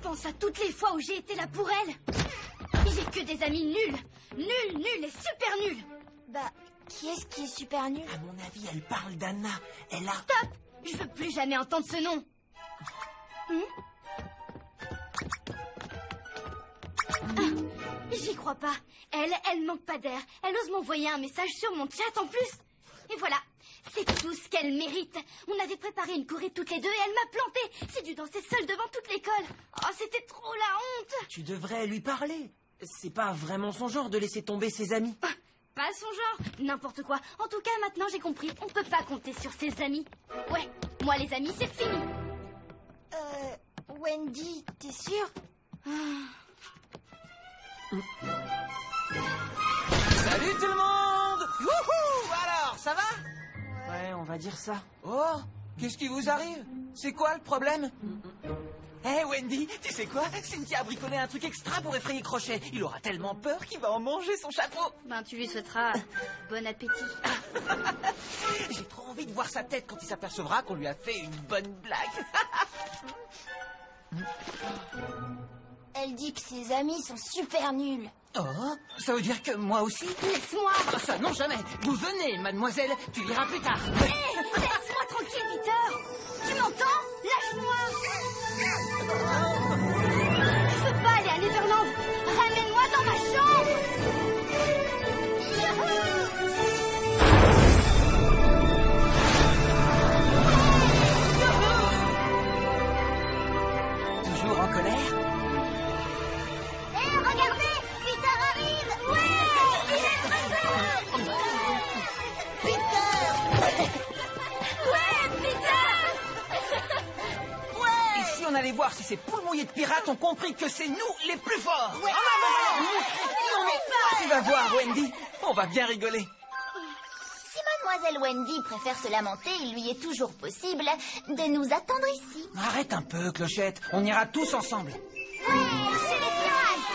pense à toutes les fois où j'ai été là pour elle. J'ai que des amis nuls. Nuls et super nuls. Bah, qui est-ce qui est super nul? À mon avis, elle parle d'Anna. Elle a... Stop! Je veux plus jamais entendre ce nom. J'y crois pas. Elle manque pas d'air. Elle ose m'envoyer un message sur mon chat en plus. Et voilà, c'est tout ce qu'elle mérite. On avait préparé une courée toutes les deux et elle m'a planté. C'est dû danser seule devant toute l'école. Oh, c'était trop la honte. Tu devrais lui parler. C'est pas vraiment son genre de laisser tomber ses amis. Pas son genre, n'importe quoi. En tout cas, maintenant j'ai compris. On peut pas compter sur ses amis. Ouais, moi les amis, c'est fini. Wendy, t'es sûre? Salut tout le monde! Wouhou! Alors, ça va? Ouais, on va dire ça. Oh, qu'est-ce qui vous arrive? C'est quoi le problème? Hé Wendy, tu sais quoi? Cynthia a bricolé un truc extra pour effrayer Crochet. Il aura tellement peur qu'il va en manger son chapeau. Ben, tu lui souhaiteras bon appétit. J'ai trop envie de voir sa tête quand il s'apercevra qu'on lui a fait une bonne blague. Elle dit que ses amis sont super nuls. Oh, ça veut dire que moi aussi? Laisse-moi. Ah, ça, non, jamais. Vous venez, mademoiselle. Tu liras plus tard. Hé, laisse-moi tranquille, Peter. Tu m'entends? Lâche-moi. Je veux pas aller à Neverland. Ramène-moi dans ma chambre. Toujours en colère? Hé, regardez, Peter arrive. Ouais, il est très Peter. Ouais, Peter. Ici, on allait voir si ces poules mouillées de pirates ont compris que c'est nous les plus forts. Ouais. En avant, tu vas voir, Wendy. On va bien rigoler. Si mademoiselle Wendy préfère se lamenter, il lui est toujours possible de nous attendre ici. Arrête un peu, Clochette. On ira tous ensemble. Ouais, chez les pirates.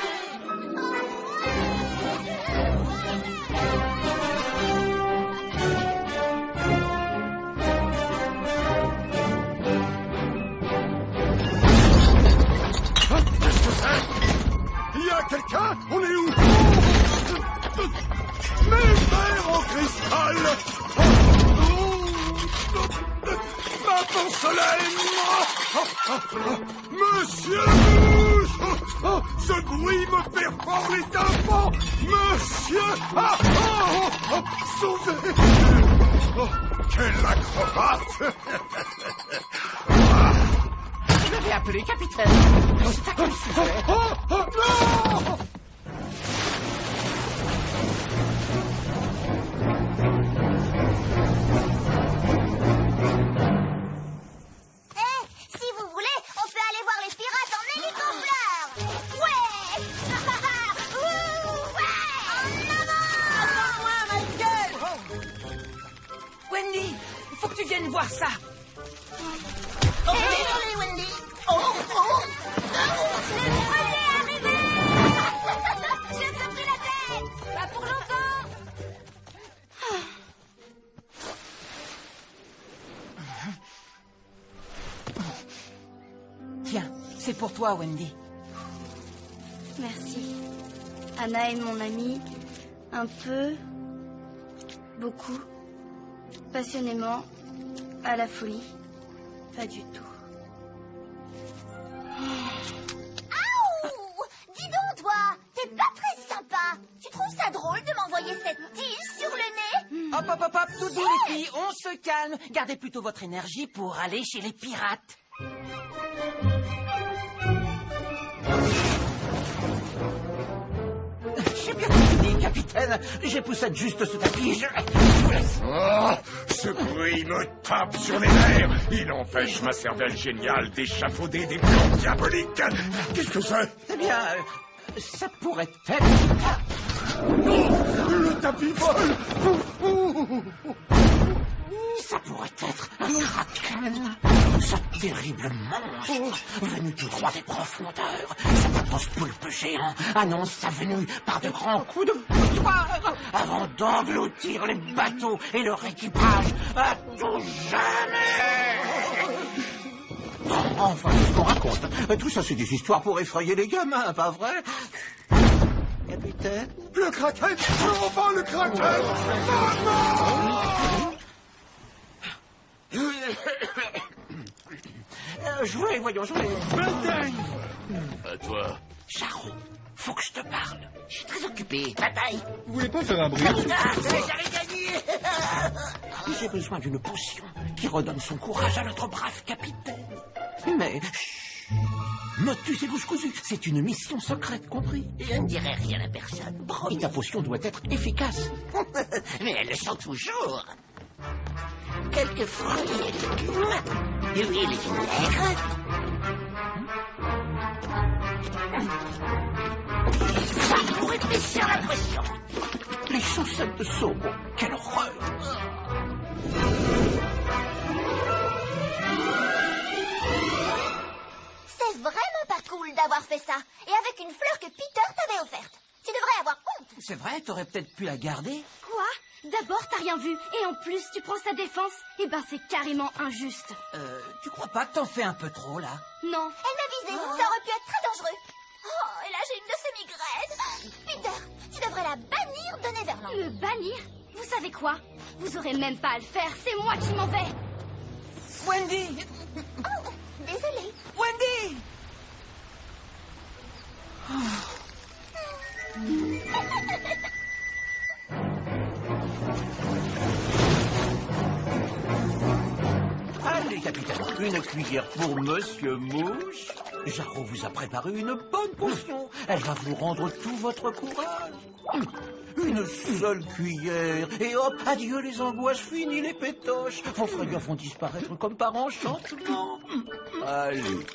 Il y a quelqu'un? On est où? Mes verres en cristal! Ma porcelaine! Monsieur Mouche! Ce bruit me perfore les tympans! Monsieur! Sauvez! Oh, quel acrobate! Vous avez appelé, capitaine. C'est à quel sujet? Non! Si vous voulez, on peut aller voir les pirates en hélicoptère. Ouais. Ouh, ouais. En avant. Wendy, il faut que tu viennes voir ça. Désolé, Wendy. Les premiers arrivés. Je me suis pris la tête. Pas pour longtemps. Tiens, c'est pour toi, Wendy. Merci. Anna est mon amie. Un peu. Beaucoup. Passionnément. À la folie. Pas du tout. Aouh! Dis donc, toi, t'es pas très sympa. Tu trouves ça drôle de m'envoyer cette tige sur le nez? Hop, hop, hop, hop, tout doux, les filles, on se calme. Gardez plutôt votre énergie pour aller chez les pirates. J'ai bien fini, capitaine. J'époussette juste ce tapis. Je vous laisse. Oh, ce bruit me tape sur les nerfs. Il empêche ma cervelle géniale d'échafauder des plans diaboliques. Qu'est-ce que c'est? Eh bien, ça pourrait être... Non, le tapis vole. Ça pourrait être un kraken. Ce terrible monstre, venu tout droit des profondeurs. Cet atroce poulpe géant annonce sa venue par de grands coups de boutoir avant d'engloutir les bateaux et leur équipage à tout jamais. Enfin, c'est ce qu'on raconte. Tout ça, c'est des histoires pour effrayer les gamins, pas vrai? Capitaine? Le Kraken! Enfin, le Kraken! Jouez, voyons, jouez. Bataille! À toi. Charron, faut que je te parle. Je suis très occupé. Bataille. Vous voulez pas faire un bruit? J'avais gagné. J'ai besoin d'une potion qui redonne son courage à notre brave capitaine. Mais... chut, motus et bouche cousue, c'est une mission secrète, compris? Je ne dirai rien à personne. Et ta potion doit être efficace. Mais elle le sent toujours. Quelques fruits et légumes, huile et vinaigre. Ça pourrait baisser la pression. Les chaussettes de Sauron, quelle horreur! C'est vraiment pas cool d'avoir fait ça. Et avec une fleur que Peter t'avait offerte. Tu devrais avoir honte. C'est vrai, t'aurais peut-être pu la garder. Quoi? D'abord, t'as rien vu. Et en plus, tu prends sa défense. Eh ben, c'est carrément injuste. Tu crois pas que t'en fais un peu trop, là? Non. Elle m'a visé. Ça aurait pu être très dangereux. Oh, et là, j'ai une de ces migraines. Peter, tu devrais la bannir de Neverland. Me bannir? Vous savez quoi? Vous aurez même pas à le faire. C'est moi qui m'en vais. Wendy! Oh, désolée. Wendy! Allez, capitaine, une cuillère pour Monsieur Mouche. Jarro vous a préparé une bonne potion. Elle va vous rendre tout votre courage. Une seule cuillère. Et hop, adieu les angoisses, fini les pétoches. Vos frayeurs vont disparaître comme par enchantement. Allez.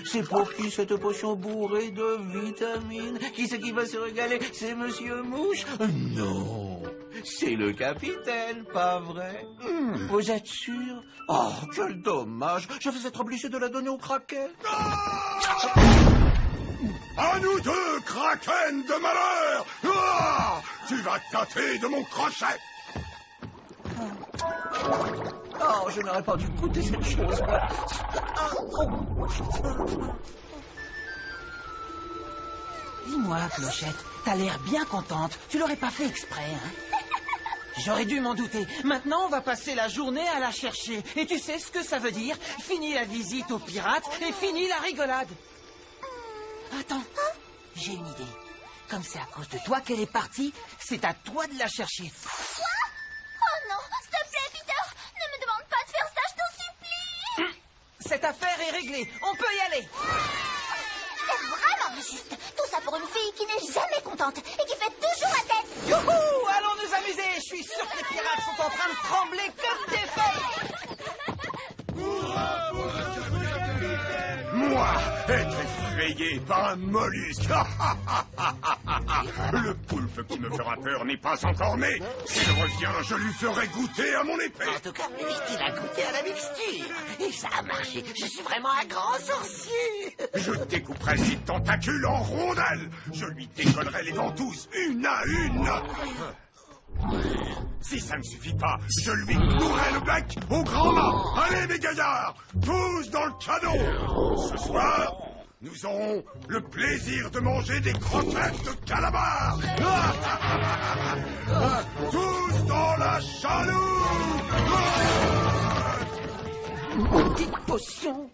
C'est pour qui cette potion bourrée de vitamines? Qui c'est qui va se régaler? C'est Monsieur Mouche? Non. C'est le capitaine, pas vrai? Vous êtes sûr? Oh, quel dommage. Je vais être obligé de la donner au Kraken. À nous deux, Kraken de malheur! Ah, tu vas tâter de mon crochet! Oh, je n'aurais pas dû goûter cette chose. Dis-moi, Clochette, t'as l'air bien contente. Tu l'aurais pas fait exprès, hein? J'aurais dû m'en douter. Maintenant, on va passer la journée à la chercher. Et tu sais ce que ça veut dire? Fini la visite aux pirates et fini la rigolade. Attends, j'ai une idée. Comme c'est à cause de toi qu'elle est partie, c'est à toi de la chercher. Quoi? Oh non, s'il te plaît, Peter. Ne me demande pas de faire ça, je t'en supplie. Cette affaire est réglée. On peut y aller. C'est vraiment injuste. Tout ça pour une fille qui n'est jamais contente et qui fait toujours la tête. Youhou! Allons nous amuser. Je suis sûr que les pirates sont en train de trembler comme des feuilles. Moi, être effrayé par un mollusque. Le poulpe qui me fera peur n'est pas encore né. S'il revient, je lui ferai goûter à mon épée. En tout cas, lui, il a goûté à la mixture. Et ça a marché. Je suis vraiment un grand sorcier. Je découperai ses tentacules en rondelles. Je lui décollerai les ventouses une à une. Si ça ne suffit pas, je lui clouerai le bec au grand mât. Allez, mes gaillards, tous dans le canon. Ce soir, nous aurons le plaisir de manger des croquettes de calamar. Tous dans la chaloupe. Petite potion.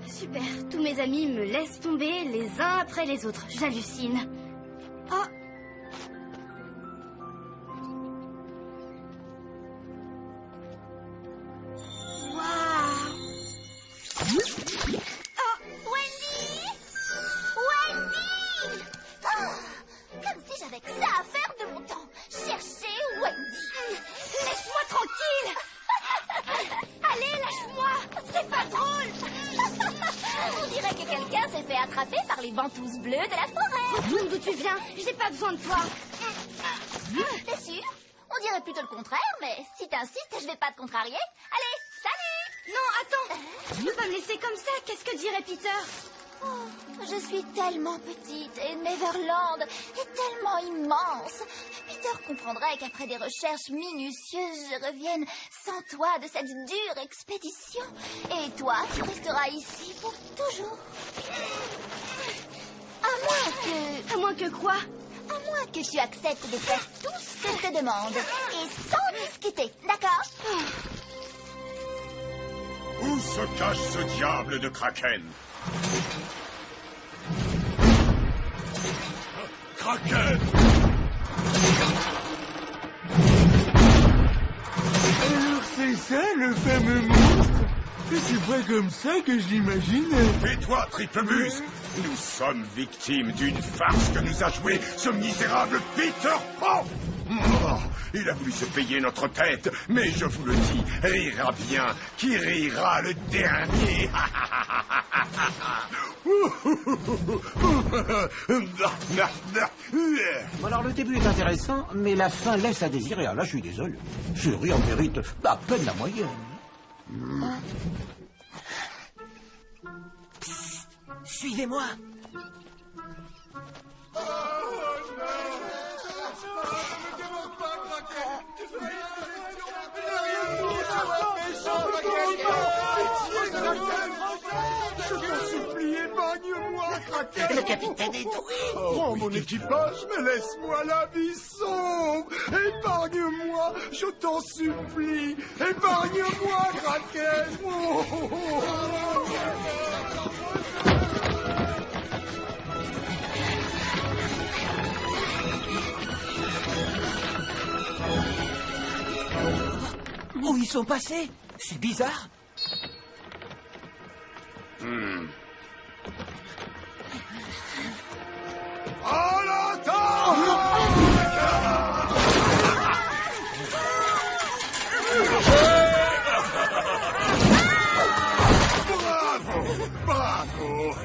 Super, tous mes amis me laissent tomber les uns après les autres. J'hallucine. Oh. Waouh. Oh, Wendy! Wendy! Oh, comme si j'avais que ça à faire de mon temps. Chercher Wendy. Laisse-moi tranquille. Allez, lâche-moi. C'est pas drôle. On dirait que quelqu'un s'est fait attraper par les ventouses bleues de la forêt. Retourne d'où tu viens. J'ai pas besoin de toi. T'es sûr? On dirait plutôt le contraire, mais si t'insistes, je vais pas te contrarier. Allez, salut! Non, attends. Tu peux pas me laisser comme ça. Qu'est-ce que dirait Peter? Je suis tellement petite et Neverland est tellement immense. Peter comprendrait qu'après des recherches minutieuses, je revienne sans toi de cette dure expédition. Et toi, tu resteras ici pour toujours. À moins que quoi? À moins que tu acceptes de faire tout ce que je te demande. Et sans discuter, d'accord? Où se cache ce diable de Kraken? Kraken! Alors c'est ça le fameux monstre? C'est pas comme ça que je l'imaginais. Et toi, Triplemuse, nous sommes victimes d'une farce que nous a jouée ce misérable Peter Pan. Oh, il a voulu se payer notre tête, mais je vous le dis, rira bien. Qui rira le dernier? Bon, alors le début est intéressant, mais la fin laisse à désirer. Ah, là, je suis désolé. Ce rire mérite à peine la moyenne. Suivez-moi. Je t'en supplie, épargne-moi, Kraken. Le capitaine est doué. Prends mon équipage, mais laisse-moi la vie sauve. Épargne-moi, je t'en supplie. Épargne-moi, Kraken. Où ils sont passés? C'est bizarre. À l'attaque! Bravo!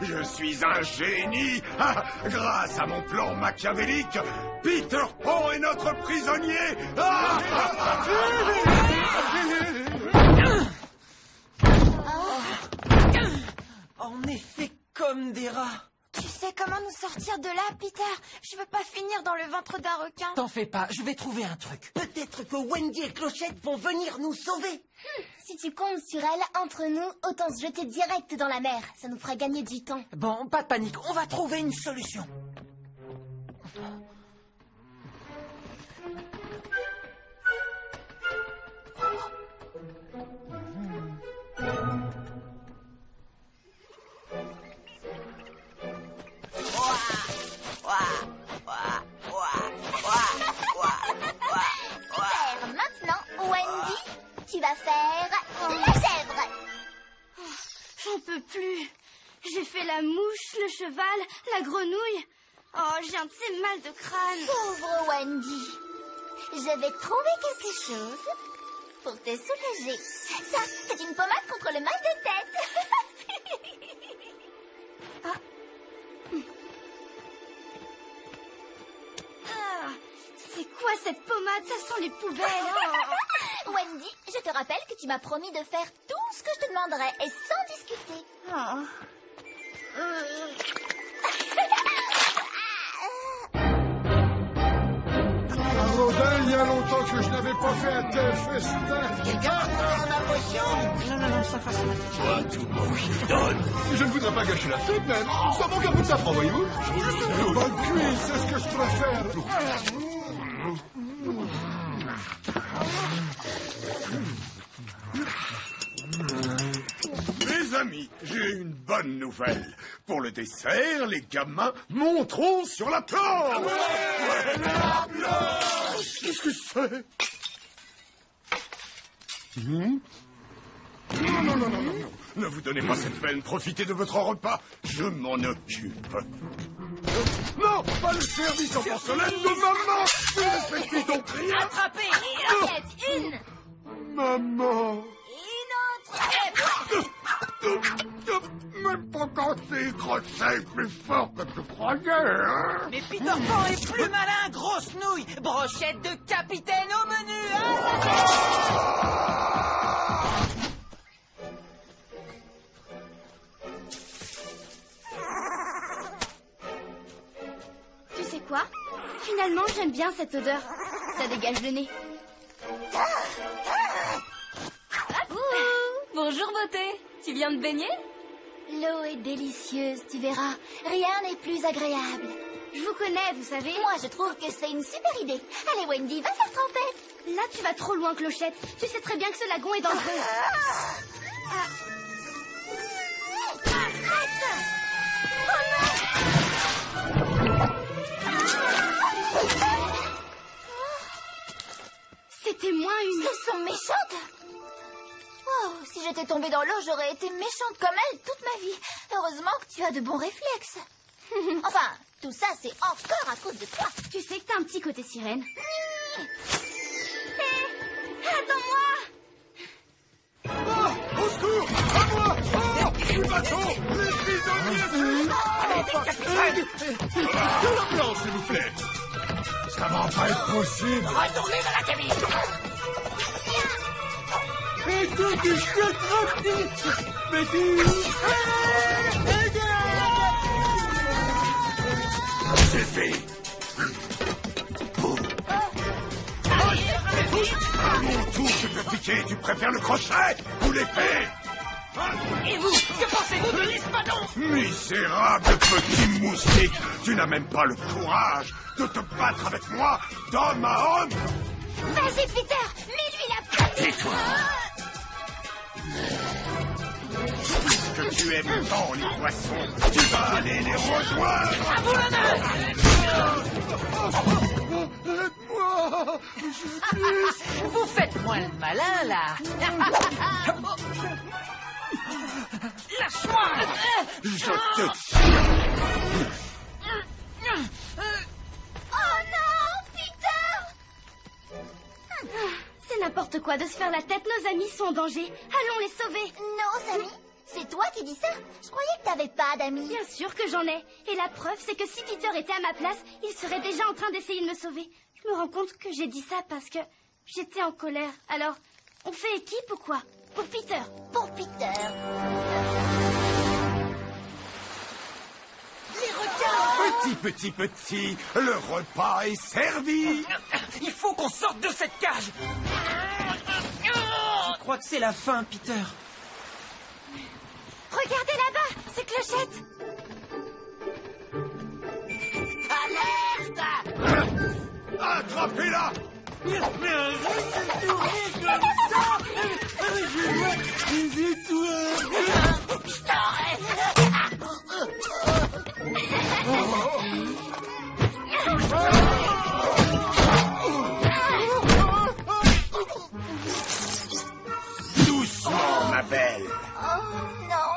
Je suis un génie! Ah, grâce à mon plan machiavélique, Peter Pan est notre prisonnier! En effet, comme des rats. Tu sais comment nous sortir de là, Peter? Je veux pas finir dans le ventre d'un requin. T'en fais pas, je vais trouver un truc. Peut-être que Wendy et Clochette vont venir nous sauver. Si tu comptes sur elle, entre nous, autant se jeter direct dans la mer. Ça nous fera gagner du temps. Bon, pas de panique, on va trouver une solution. Super, maintenant, Wendy, tu vas faire la chèvre. J'en peux plus. J'ai fait la mouche, le cheval, la grenouille. Oh, j'ai un de ces mal de crâne. Pauvre Wendy. Je vais trouver quelque chose pour te soulager. Ça, c'est une pommade contre le mal de tête. Ah, c'est quoi cette pommade? Ça sent les poubelles. Wendy, je te rappelle que tu m'as promis de faire tout ce que je te demanderai et sans discuter. Rodin, il y a longtemps que je n'avais pas fait un tel festin. Non, ça fasse. Toi, tout le monde qui donne. Je ne voudrais pas gâcher la fête, même. Ça manque un peu de safran, voyez-vous. Le bol cuit, c'est ce que je préfère. Mes amis, j'ai une bonne nouvelle. Pour le dessert, les gamins monteront sur la planche. La planche. Qu'est-ce que c'est? Non. Ne vous donnez pas cette peine. Profitez de votre repas. Je m'en occupe. Non, pas le service en porcelaine de maman. Ne respectez donc rien. Attrapez. Une, Maman. une autre. Même pas quand c'est crochet plus fort que tu croyais, hein? Mais Peter Pan est plus malin, grosse nouille. Brochette de capitaine au menu. J'aime bien cette odeur. Ça dégage le nez. Bonjour, beauté. Tu viens de baigner? L'eau est délicieuse, tu verras. Rien n'est plus agréable. Je vous connais, vous savez. Moi, je trouve que c'est une super idée. Allez, Wendy, va faire trempette. Là, tu vas trop loin, Clochette. Tu sais très bien que ce lagon est dangereux. C'était moins une... Elles sont méchantes. Oh, si j'étais tombée dans l'eau, j'aurais été méchante comme elle toute ma vie. Heureusement que tu as de bons réflexes. Enfin, tout ça, c'est encore à cause de toi. Tu sais que t'as un petit côté sirène. Attends-moi! Au secours! À moi! Oh! Le bateau! Les prisonniers! Non, s'il vous plaît! Ça va pas être possible! Retournez dans la cabine. Et toi, tu es trop petit. Mais tu... C'est fait! À mon tour, je peux piquer. Tu préfères le crochet ou l'épée? Et vous, que pensez-vous de l'Espadon? Misérable petit moustique! Tu n'as même pas le courage de te battre avec moi d'homme à homme! Vas-y, Peter, mets-lui la première. Tais-toi! Que tu aimes tant les poissons, tu vas aller les rejoindre! À vous l'honneur! Aide-moi. Vous faites moins le malin, là. Lâche-moi! Je te... Oh non, Peter! C'est n'importe quoi de se faire la tête. Nos amis sont en danger. Allons les sauver. Non, Sammy, c'est toi qui dis ça. Je croyais que t'avais pas d'amis. Bien sûr que j'en ai. Et la preuve, c'est que si Peter était à ma place, il serait déjà en train d'essayer de me sauver. Je me rends compte que j'ai dit ça parce que j'étais en colère. Alors, on fait équipe ou quoi? Pour Peter. Pour Peter. Petit, le repas est servi! Il faut qu'on sorte de cette cage. Je crois que c'est la fin, Peter. Regardez là-bas, c'est Clochette. Attrapez-la! Mais arrête de tourner comme ça. Je vois des étoiles. Doucement, ma belle! Oh non.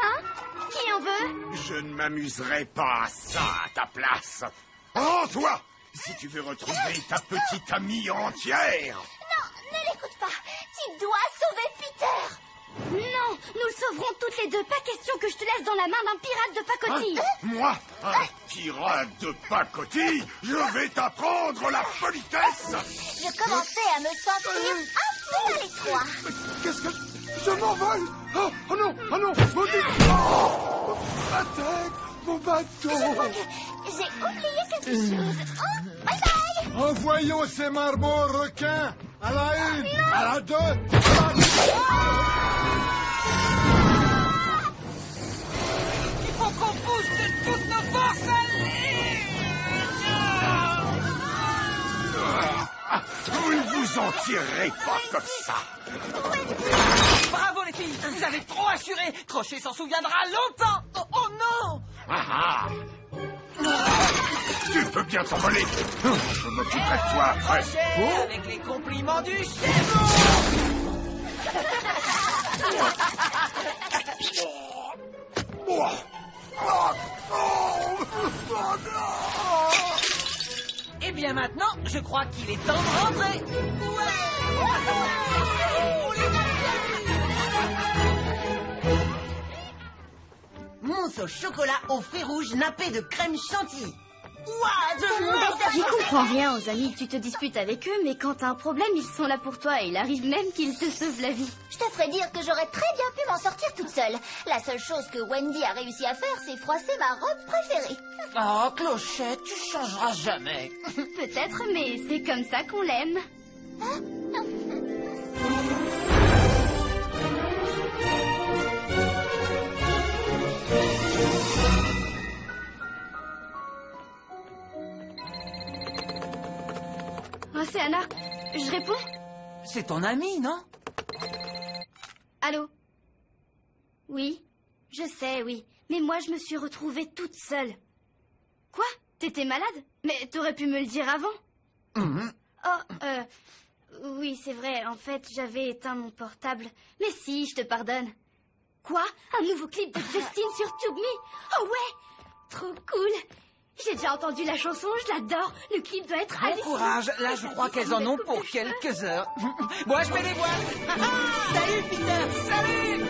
Hein? Qui en veut? Je ne m'amuserai pas à ça à ta place. Rends-toi si tu veux retrouver ta petite amie entière. Non, ne l'écoute pas. Tu dois sauver Peter. Non, nous le sauverons toutes les deux. Pas question que je te laisse dans la main d'un pirate de pacotille. Moi, un pirate de pacotille, je vais t'apprendre la politesse. Je commençais à me sentir un peu à l'étroit. Qu'est-ce que... Je m'envole. Oh non, oh non, maudit. Oh, ma tête, mon bateau. Je crois que j'ai oublié quelque chose. Oh, bye bye. Envoyons ces marmots requins. À la une, à la deux, à la... Il faut qu'on pousse de toutes nos forces. Vous ne vous en tirerez pas comme ça. Bravo, les filles. Vous avez trop assuré. Crochet s'en souviendra longtemps. Oh non. Ah, ah. Tu peux bien t'envoler. Je m'occuperai de toi après. Crochet avec les compliments du chef. Et bien maintenant, je crois qu'il est temps de rentrer. Mousse au chocolat aux fruits rouges nappés de crème chantilly. J'y comprends rien aux amis. Tu te disputes avec eux, mais quand t'as un problème, ils sont là pour toi et il arrive même qu'ils te sauvent la vie. Je te ferais dire que j'aurais très bien pu m'en sortir toute seule. La seule chose que Wendy a réussi à faire, c'est froisser ma robe préférée. Oh, Clochette, tu changeras jamais. Peut-être, mais c'est comme ça qu'on l'aime. Océana, je réponds? C'est ton ami, non? Allô? Oui, je sais, oui. Mais moi, je me suis retrouvée toute seule. Quoi? T'étais malade? Mais t'aurais pu me le dire avant. Oh, oui, c'est vrai. En fait, j'avais éteint mon portable. Mais si, je te pardonne. Quoi? Un nouveau clip de Justine sur Tube Me? Oh ouais! Trop cool! J'ai déjà entendu la chanson, je l'adore. Le clip doit être Bon hallucinant. courage, là je crois qu'elles en ont pour quelques heures. Moi je mets les voiles. Salut Peter, salut.